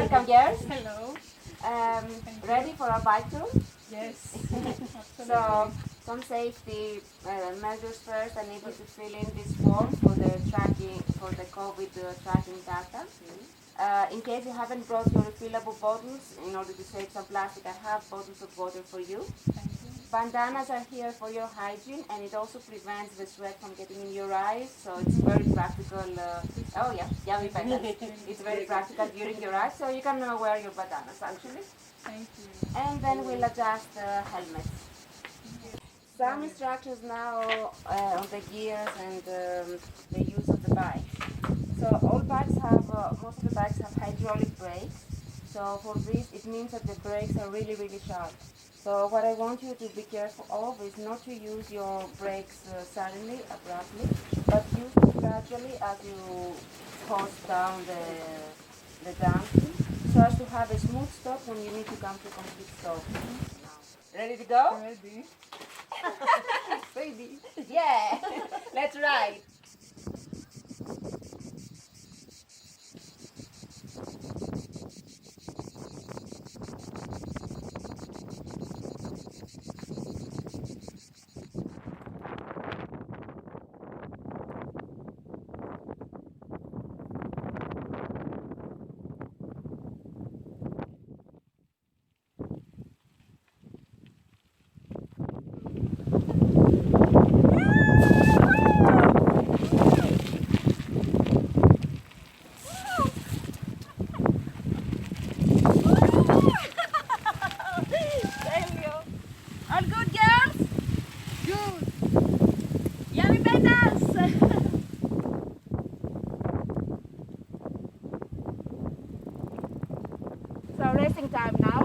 Welcome, girls. Hello. Ready for our bike tour? Yes. So, some safety measures first. I need you to fill in this form for the tracking, for the COVID tracking data. In case you haven't brought your refillable bottles, in order to save some plastic, I have bottles of water for you. Thank you. Bandanas are here for your hygiene, and it also prevents the sweat from getting in your eyes, so it's very practical. Oh yeah, yummy bandanas. It's very practical during your eyes, so you can wear your bandanas actually. Thank you. And then we'll adjust the helmets. Some instructions now on the gears and the use of the bike. So all bikes have, most of the bikes have hydraulic brakes. So for this, it means that the brakes are really, really sharp. So what I want you to be careful of is not to use your brakes suddenly, abruptly, but use them gradually as you coast down the downhill, so as to have a smooth stop when you need to come to a complete stop. Ready to go? Ready? Ready. Yeah, let's ride. All good, girls? Good. Yummy bandanas. So racing time now.